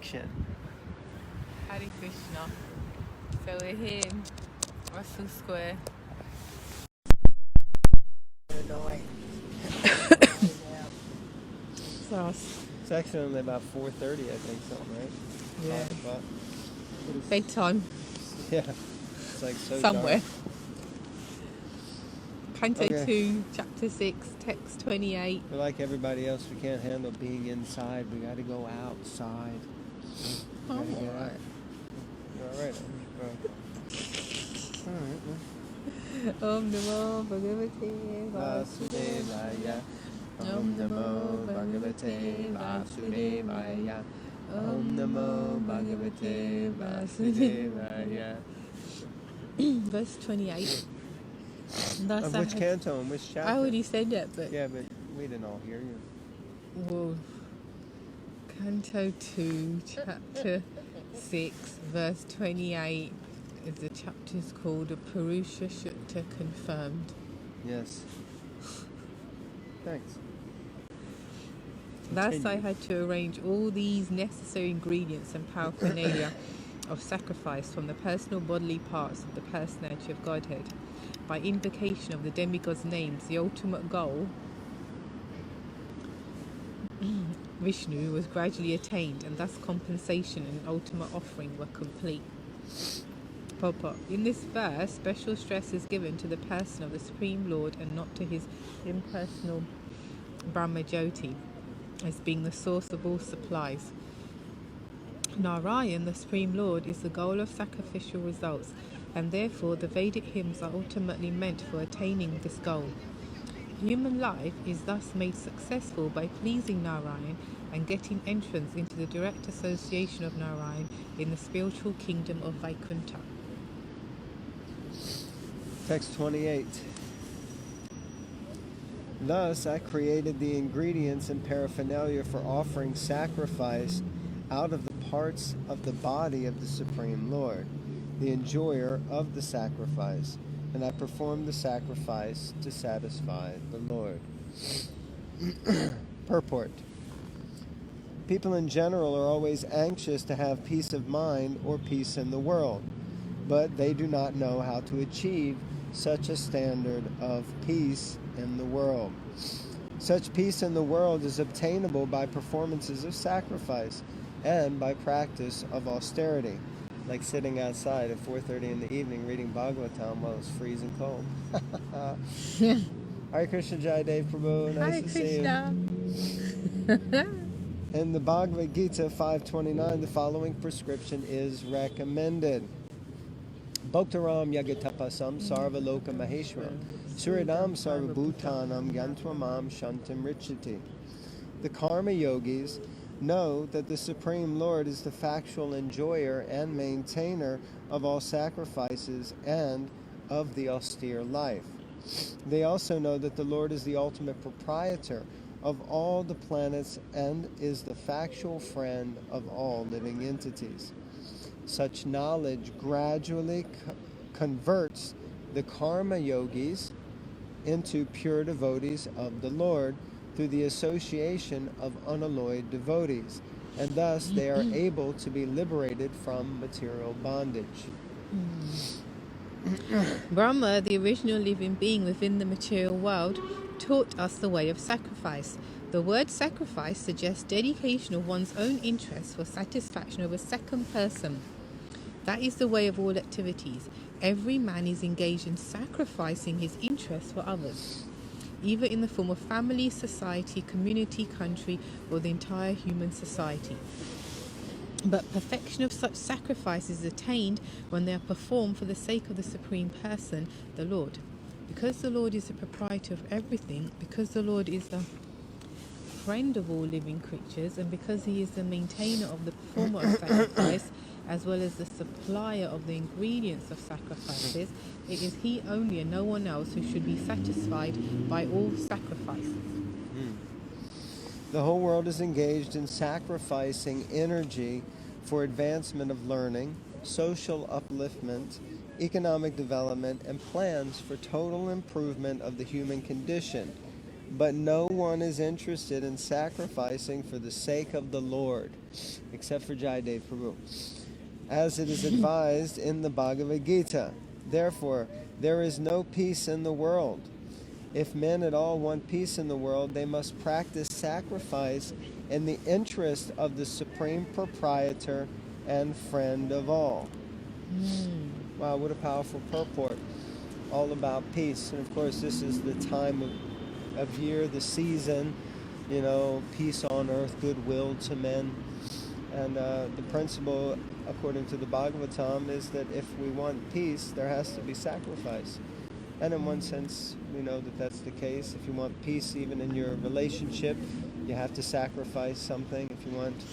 introduction. Hare Krishna. So we're here in Russell Square. It's actually only about 4:30, I think, something, right? Yeah. 5 o'clock. Bedtime. Yeah. It's like so Somewhere. dark. Canto Okay. 2, Chapter 6, Text 28. We're like everybody else. We can't handle being inside. We got to go outside. Oh, Gotta get alright. out. You're all right. All right. Om Namo Bhagavate Vasudevaya. Om Namo Bhagavate Vasudevaya. Om Namo Bhagavate Vasudevaya. Verse 28. Of which canto and which chapter? I already said that, but... Yeah, but we didn't all hear you. Well, Canto 2, Chapter 6, Verse 28 is the chapter's called Purusha Shukta Confirmed. Yes. Thanks. Thus I had to arrange all these necessary ingredients and paraphernalia of sacrifice from the personal bodily parts of the personality of Godhead. By invocation of the demigod's names, the ultimate goal, Vishnu, was gradually attained, and thus compensation and ultimate offering were complete. Purport. In this verse, special stress is given to the person of the Supreme Lord and not to his impersonal Brahma Jyoti as being the source of all supplies. Narayan, the Supreme Lord, is the goal of sacrificial results, and therefore the Vedic hymns are ultimately meant for attaining this goal. Human life is thus made successful by pleasing Narayan and getting entrance into the direct association of Narayan in the spiritual kingdom of Vaikuntha. Text 28. Thus I created the ingredients and paraphernalia for offering sacrifice out of the parts of the body of the Supreme Lord, the enjoyer of the sacrifice, and I performed the sacrifice to satisfy the Lord. Purport. People in general are always anxious to have peace of mind or peace in the world, but they do not know how to achieve such a standard of peace in the world. Such peace in the world is obtainable by performances of sacrifice and by practice of austerity, like sitting outside at 4:30 in the evening reading Bhagavatam while it's freezing cold. Hare Krishna Jai Dev Prabhu, nice to see you. In the Bhagavad Gita 5:29, the following prescription is recommended. Bhaktaram yagatapasam sarva loka maheshwaram suridam sarva bhutanam yantvamam shantam richati. The karma yogis know that the Supreme Lord is the factual enjoyer and maintainer of all sacrifices and of the austere life. They also know that the Lord is the ultimate proprietor of all the planets and is the factual friend of all living entities. Such knowledge gradually converts the karma yogis into pure devotees of the Lord through the association of unalloyed devotees, and thus they are able to be liberated from material bondage. Brahma, the original living being within the material world, taught us the way of sacrifice. The word sacrifice suggests dedication of one's own interests for satisfaction of a second person. That is the way of all activities. Every man is engaged in sacrificing his interests for others, either in the form of family, society, community, country, or the entire human society. But perfection of such sacrifice is attained when they are performed for the sake of the Supreme Person, the Lord. Because the Lord is the proprietor of everything, because the Lord is the friend of all living creatures, and because he is the maintainer of the performer of sacrifice, as well as the supplier of the ingredients of sacrifices, it is he only and no one else who should be satisfied by all sacrifices. The whole world is engaged in sacrificing energy for advancement of learning, social upliftment, economic development, and plans for total improvement of the human condition. but no one is interested in sacrificing for the sake of the Lord, except for Jayadev Prabhu, as it is advised in the Bhagavad Gita. Therefore, there is no peace in the world. If men at all want peace in the world, they must practice sacrifice in the interest of the supreme proprietor and friend of all. Wow, what a powerful purport. All about peace. And of course, this is the time of year, the season, peace on earth, goodwill to men. And the principle, according to the Bhagavatam, is that if we want peace, there has to be sacrifice. And in one sense, we know that that's the case. If you want peace even in your relationship, you have to sacrifice something. If you want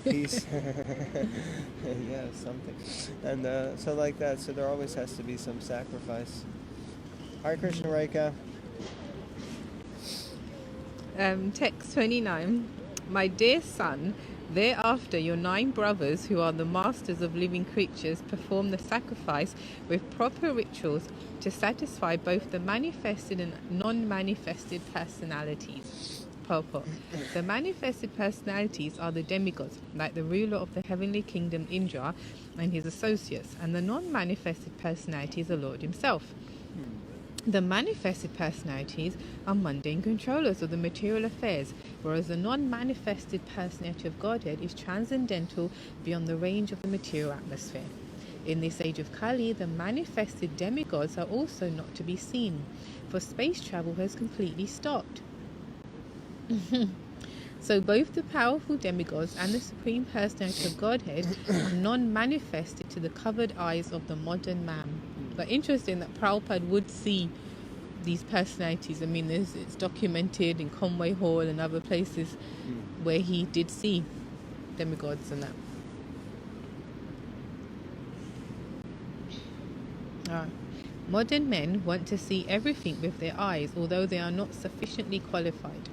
peace, yeah, something. And so like that, so there always has to be some sacrifice. Hare Krishna, Reika. Text 29. My dear son, thereafter your 9 brothers, who are the masters of living creatures, perform the sacrifice with proper rituals to satisfy both the manifested and non-manifested personalities. Purport. The manifested personalities are the demigods, like the ruler of the heavenly kingdom Indra and his associates, and the non-manifested personality is the Lord himself. The manifested personalities are mundane controllers of the material affairs, whereas the non-manifested personality of Godhead is transcendental beyond the range of the material atmosphere. In this age of Kali, the manifested demigods are also not to be seen, for space travel has completely stopped. So both the powerful demigods and the supreme personality of Godhead are non-manifested to the covered eyes of the modern man. But interesting that Prabhupada would see these personalities. I mean, it's documented in Conway Hall and other places where he did see demigods and that. Modern men want to see everything with their eyes, although they are not sufficiently qualified.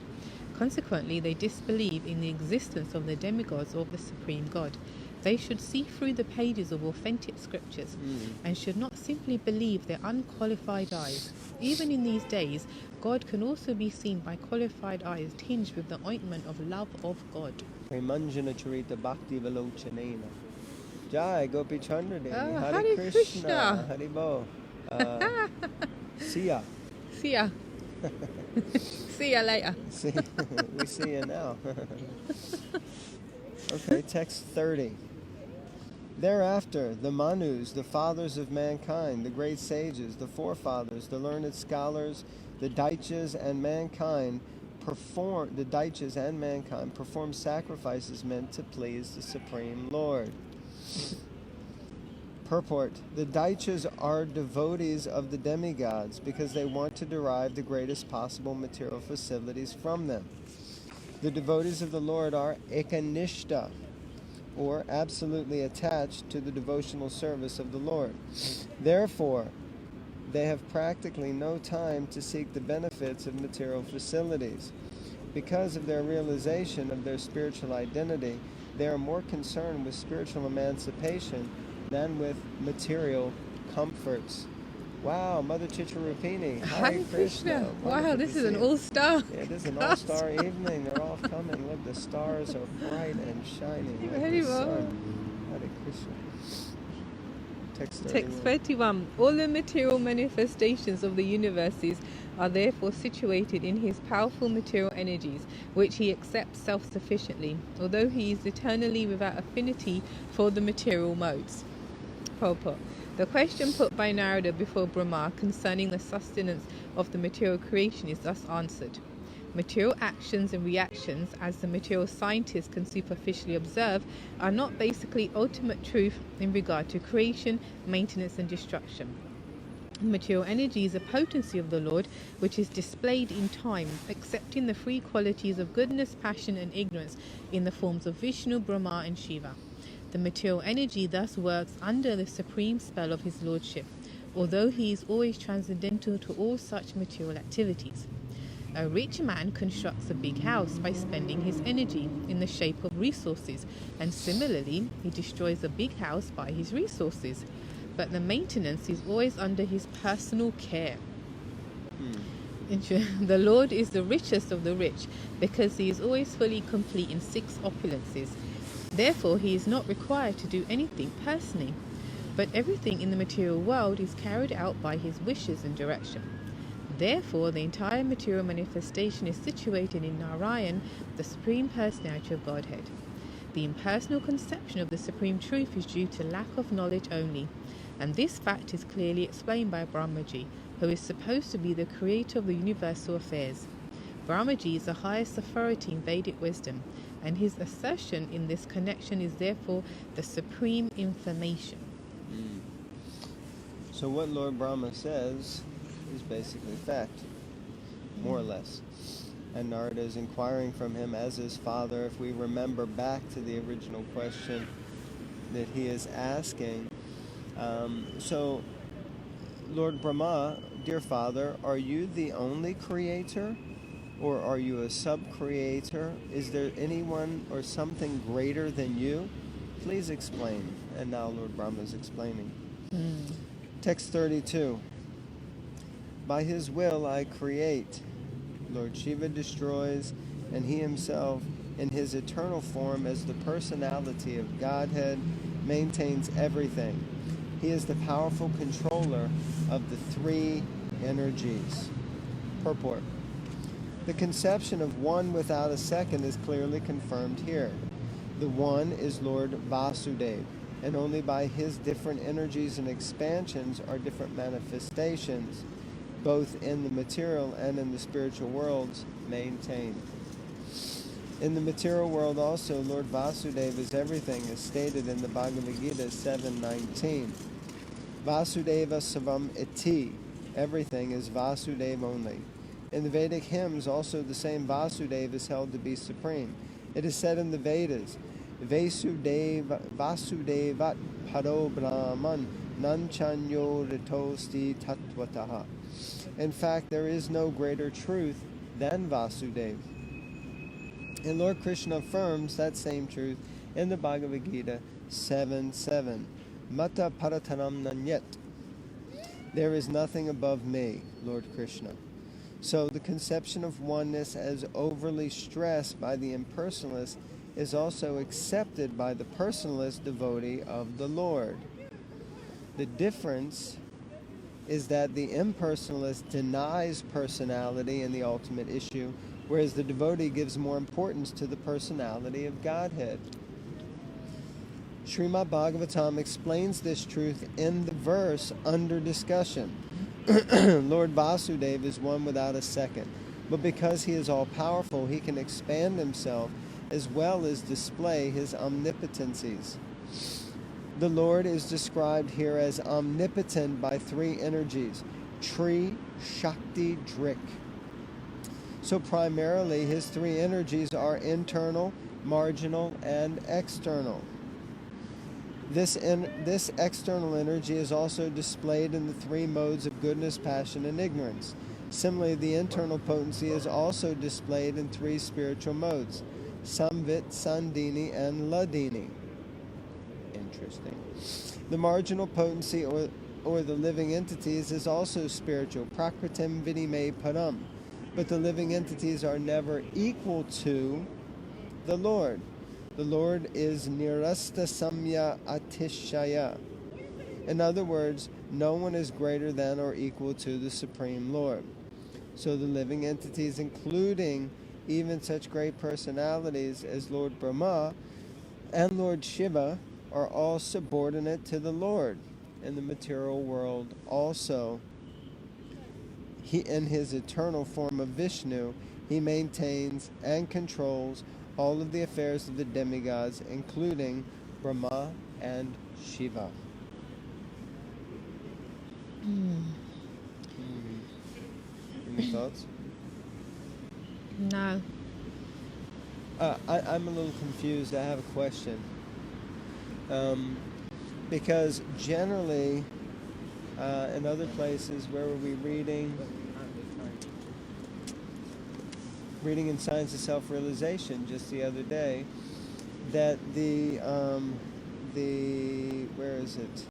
Consequently, they disbelieve in the existence of the demigods or of the Supreme God. They should see through the pages of authentic scriptures and should not simply believe their unqualified eyes. Even in these days, God can also be seen by qualified eyes tinged with the ointment of love of God. Premanjana Charita Bhakti Velochanena. Jai Gopi Chandra Devi. Hare Krishna. Hare Bo. See ya. See ya. See ya later. We see you now. Okay, text 30. Thereafter, the Manus, the fathers of mankind, the great sages, the forefathers, the learned scholars, the Daityas and mankind perform sacrifices meant to please the Supreme Lord. Purport. The Daityas are devotees of the demigods because they want to derive the greatest possible material facilities from them. The devotees of the Lord are ekanishta, or absolutely attached to the devotional service of the Lord. Therefore, they have practically no time to seek the benefits of material facilities. Because of their realization of their spiritual identity, they are more concerned with spiritual emancipation than with material comforts. Wow, Mother Chicharupini. Hare Krishna. Wow, this is an all-star. Yeah, it is an all-star evening. They're all coming. Look, the stars are bright and shining like the sun. Hare Krishna. Text 31. All the material manifestations of the universes are therefore situated in his powerful material energies, which he accepts self-sufficiently, although he is eternally without affinity for the material modes. Purport. The question put by Narada before Brahma concerning the sustenance of the material creation is thus answered. Material actions and reactions, as the material scientist can superficially observe, are not basically ultimate truth in regard to creation, maintenance and destruction. Material energy is a potency of the Lord which is displayed in time, accepting the three qualities of goodness, passion and ignorance in the forms of Vishnu, Brahma and Shiva. The material energy thus works under the supreme spell of his lordship, although he is always transcendental to all such material activities. A rich man constructs a big house by spending his energy in the shape of resources, and similarly, he destroys a big house by his resources. But the maintenance is always under his personal care. The Lord is the richest of the rich, because he is always fully complete in 6 opulences. Therefore, he is not required to do anything personally, but everything in the material world is carried out by his wishes and direction. Therefore, the entire material manifestation is situated in Narayan, the Supreme Personality of Godhead. The impersonal conception of the Supreme Truth is due to lack of knowledge only, and this fact is clearly explained by Brahmaji, who is supposed to be the creator of the universal affairs. Brahmaji is the highest authority in Vedic wisdom, and his assertion in this connection is therefore the supreme information. So what Lord Brahma says is basically fact, more or less. And Narada is inquiring from him as his father. If we remember back to the original question that he is asking, so Lord Brahma, dear father, are you the only creator, or are you a sub-creator? Is there anyone or something greater than you? Please explain. And now Lord Brahma is explaining. Text 32. By his will I create. Lord Shiva destroys, and he himself, in his eternal form as the personality of Godhead, maintains everything. He is the powerful controller of the 3 energies. Purport. The conception of one without a second is clearly confirmed here. The one is Lord Vasudeva, and only by his different energies and expansions are different manifestations, both in the material and in the spiritual worlds, maintained. In the material world also, Lord Vasudeva is everything, as stated in the Bhagavad Gita 7:19. Vasudeva Savam Iti, everything is Vasudeva only. In the Vedic hymns also the same Vasudeva is held to be supreme. It is said in the Vedas, Vasudevat Paro Brahman Nanchanyo Ritosti Tattvataha. In fact, there is no greater truth than Vasudeva. And Lord Krishna affirms that same truth in the Bhagavad Gita 7:7. Mata Paratanam Nanyet. There is nothing above me, Lord Krishna. So the conception of oneness as overly stressed by the impersonalist is also accepted by the personalist devotee of the Lord. The difference is that the impersonalist denies personality in the ultimate issue, whereas the devotee gives more importance to the personality of Godhead. Srimad Bhagavatam explains this truth in the verse under discussion. Lord Vasudeva is one without a second, but because he is all-powerful, he can expand himself as well as display his omnipotencies. The Lord is described here as omnipotent by 3 energies, Tri, Shakti, Drik. So primarily his 3 energies are internal, marginal, and external. This external energy is also displayed in the 3 modes of goodness, passion, and ignorance. Similarly, the internal potency is also displayed in 3 spiritual modes, Samvit, Sandini, and Ladini. Interesting. The marginal potency or the living entities is also spiritual, Prakritim Vidime Param. But the living entities are never equal to the Lord. The Lord is Nirasta Samya Atishaya. In other words, no one is greater than or equal to the Supreme Lord. So the living entities, including even such great personalities as Lord Brahma and Lord Shiva, are all subordinate to the Lord. In the material world also, he, in his eternal form of Vishnu, he maintains and controls all of the affairs of the demigods, including Brahma and Shiva. Any thoughts? No. I'm a little confused. I have a question. Because generally, in other places, where were we reading? Reading in Science of Self-Realization just the other day, that the where is it?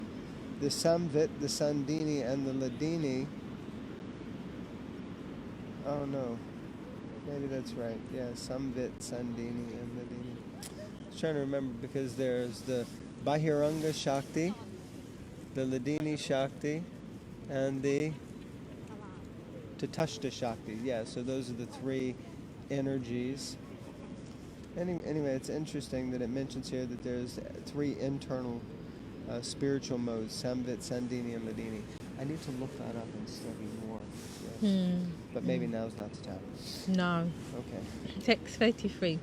The Samvit, the Sandini, and the Ladini Oh no. Maybe that's right. Yeah, Samvit, Sandini, and Ladini. I was trying to remember because there's the Bahiranga Shakti, the Ladini Shakti, and the Tatashta Shakti. Yeah, so those are the three energies. Anyway, it's interesting that it mentions here that there's three internal spiritual modes, Samvit, Sandini, and Ladini. I need to look that up and study more. Yes. But maybe now's not the time. No. Okay. Text 33.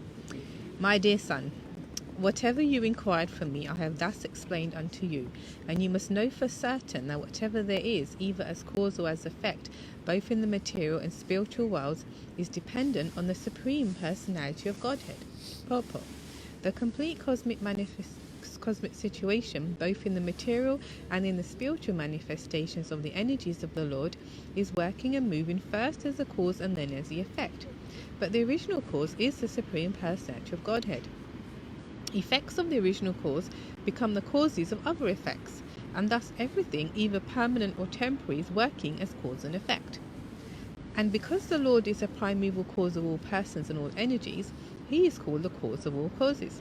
My dear son, whatever you inquired from me, I have thus explained unto you. And you must know for certain that whatever there is, either as cause or as effect, both in the material and spiritual worlds, is dependent on the Supreme Personality of Godhead. Purport. The complete cosmic situation, both in the material and in the spiritual manifestations of the energies of the Lord, is working and moving first as the cause and then as the effect. But the original cause is the Supreme Personality of Godhead. Effects of the original cause become the causes of other effects, and thus everything, either permanent or temporary, is working as cause and effect. And because the Lord is a primeval cause of all persons and all energies, he is called the cause of all causes.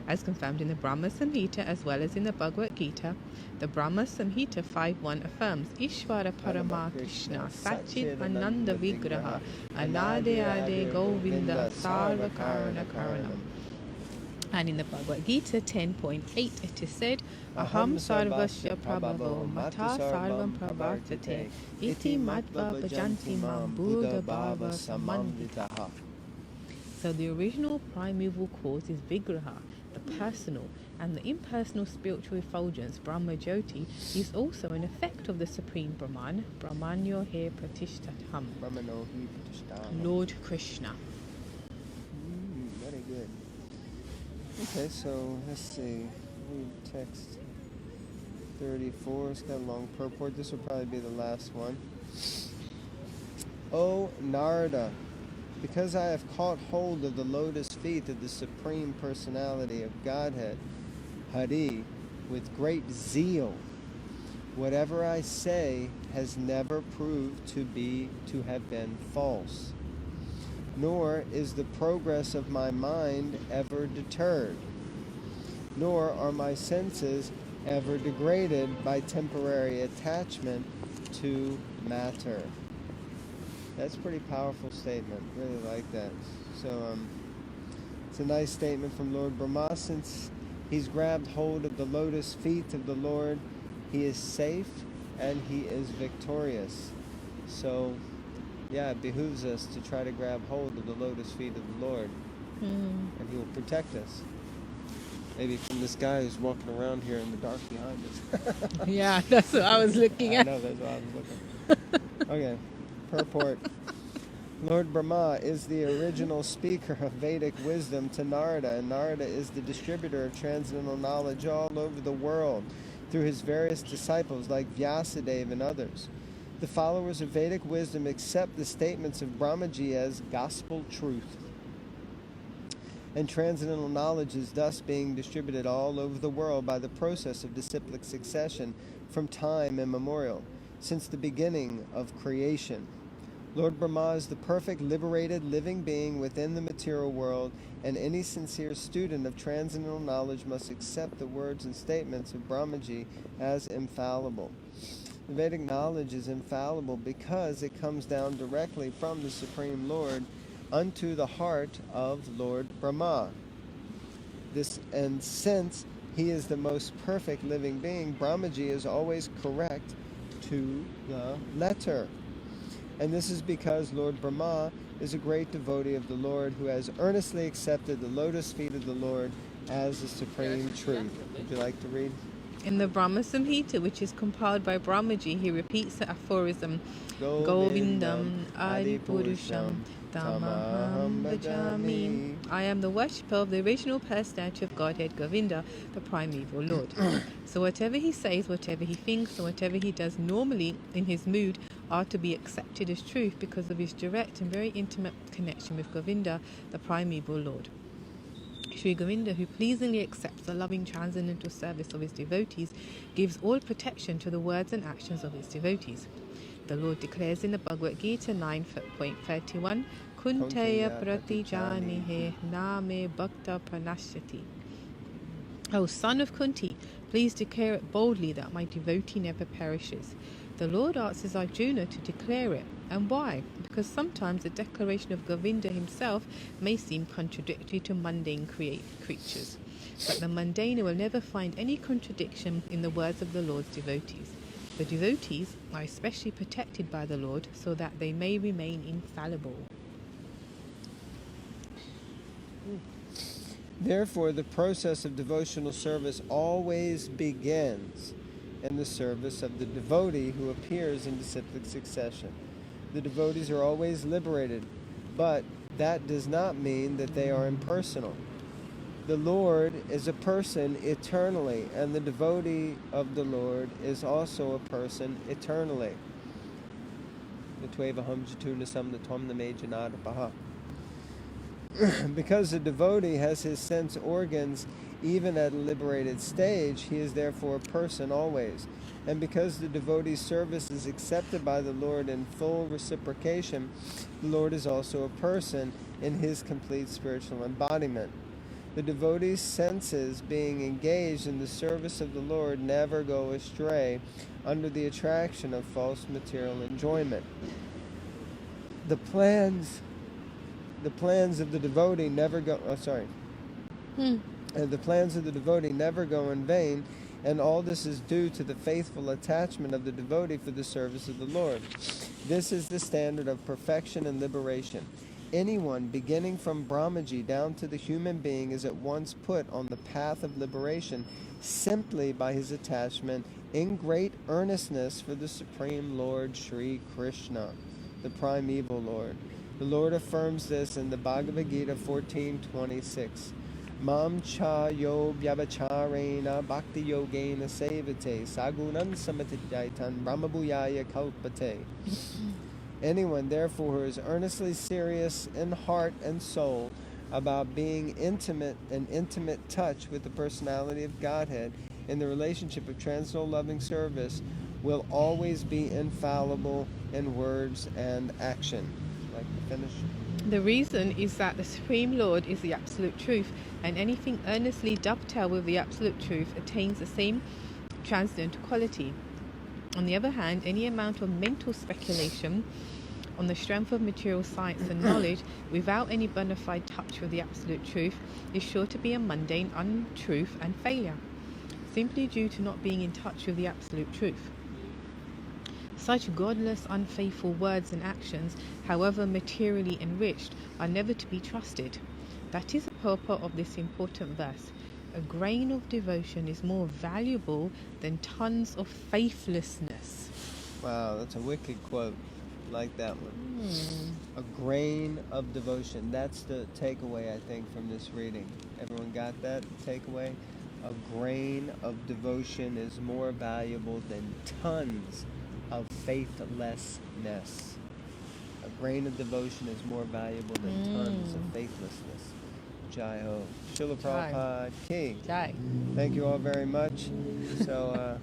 As confirmed in the Brahma Samhita as well as in the Bhagavad Gita, the Brahma Samhita 5.1 affirms Ishvara Parama Krishna Sachit Ananda Vigraha Anade Ade Govinda Sarva Karana Karanam. And in the Bhagavad Gita 10.8 it is said, Aham Sarvasya Prabhavo Mata Sarvam Pravartate Iti Matva Bhajanti Mam Buddha Bhava Samamvitaha. So the original primeval cause is Vigraha, the personal, and the impersonal spiritual effulgence, Brahma Jyoti, is also an effect of the Supreme Brahman, Brahmanyo He Pratishtatham, Lord Krishna. Very good. Okay, so let's see. Read text 34. It's got a long purport. This will probably be the last one. O Narada, because I have caught hold of the lotus feet of the Supreme Personality of Godhead, Hari, with great zeal, whatever I say has never proved to have been false, nor is the progress of my mind ever deterred, nor are my senses ever degraded by temporary attachment to matter. That's a pretty powerful statement. Really like that. So it's a nice statement from Lord Brahma. Since he's grabbed hold of the lotus feet of the Lord, he is safe and he is victorious. So yeah, it behooves us to try to grab hold of the lotus feet of the Lord, and he will protect us. Maybe from this guy who's walking around here in the dark behind us. Yeah, that's what I was looking at. I know, that's what I was looking. Okay, purport. Lord Brahma is the original speaker of Vedic wisdom to Narada, and Narada is the distributor of transcendental knowledge all over the world through his various disciples like Vyasadeva and others. The followers of Vedic wisdom accept the statements of Brahmaji as gospel truth. And transcendental knowledge is thus being distributed all over the world by the process of disciplic succession from time immemorial, since the beginning of creation. Lord Brahma is the perfect, liberated, living being within the material world, and any sincere student of transcendental knowledge must accept the words and statements of Brahmaji as infallible. The Vedic knowledge is infallible because it comes down directly from the Supreme Lord unto the heart of Lord Brahma. And since he is the most perfect living being, Brahmaji is always correct to the letter. And this is because Lord Brahma is a great devotee of the Lord who has earnestly accepted the lotus feet of the Lord as the supreme truth. Would you like to read? In the Brahma Samhita, which is compiled by Brahmaji, he repeats the aphorism, Govindam Adipurusham Tamaham Bhajami. I am the worshipper of the original personality of Godhead, Govinda, the primeval Lord. So whatever he says, whatever he thinks, and whatever he does normally in his mood are to be accepted as truth because of his direct and very intimate connection with Govinda, the primeval Lord. Sri Govinda, who pleasingly accepts the loving transcendental service of his devotees, gives all protection to the words and actions of his devotees. The Lord declares in the Bhagavad Gita 9.31, Kunteya pratijanihe name bhakta pranashyati. O son of Kunti, please declare it boldly that my devotee never perishes. The Lord asks Arjuna to declare it. And why? Because sometimes the declaration of Govinda himself may seem contradictory to mundane creatures. But the mundane will never find any contradiction in the words of the Lord's devotees. The devotees are especially protected by the Lord so that they may remain infallible. Therefore, the process of devotional service always begins in the service of the devotee who appears in disciplic succession. The devotees are always liberated, but that does not mean that they are impersonal. The Lord is a person eternally, and the devotee of the Lord is also a person eternally. Because the devotee has his sense organs even at a liberated stage, he is therefore a person always. And because the devotee's service is accepted by the Lord in full reciprocation, the Lord is also a person in his complete spiritual embodiment. The devotee's senses, being engaged in the service of the Lord, never go astray under the attraction of false material enjoyment. The plans of the devotee never go. The plans of the devotee never go in vain, and all this is due to the faithful attachment of the devotee for the service of the Lord. This is the standard of perfection and liberation. Anyone, beginning from Brahmaji down to the human being, is at once put on the path of liberation simply by his attachment in great earnestness for the Supreme Lord Sri Krishna, the primeval Lord. The Lord affirms this in the Bhagavad Gita 14:26. Mam cha yo vyavacharena bhakti yogena sevate sagunan samatidaitan brahmabhuyaya kalpate. Anyone, therefore, who is earnestly serious in heart and soul about being in intimate touch with the personality of Godhead in the relationship of transcendental loving service, will always be infallible in words and action. Like to finish? The reason is that the Supreme Lord is the Absolute Truth, and anything earnestly dovetailed with the Absolute Truth attains the same transcendental quality. On the other hand, any amount of mental speculation on the strength of material science and knowledge without any bona fide touch with the Absolute Truth is sure to be a mundane untruth and failure, simply due to not being in touch with the Absolute Truth. Such godless, unfaithful words and actions, however materially enriched, are never to be trusted. That is the purport of this important verse. A grain of devotion is more valuable than tons of faithlessness. Wow, that's a wicked quote. Like that one. A grain of devotion. That's the takeaway, I think, from this reading. Everyone got that takeaway? A grain of devotion is more valuable than tons of faithlessness. A grain of devotion is more valuable than tons of faithlessness. Jai Ho. Srila Prabhupada Ki. Jai. Thank you all very much. So,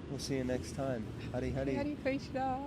we'll see you next time. Hari Hari. Hare Krishna.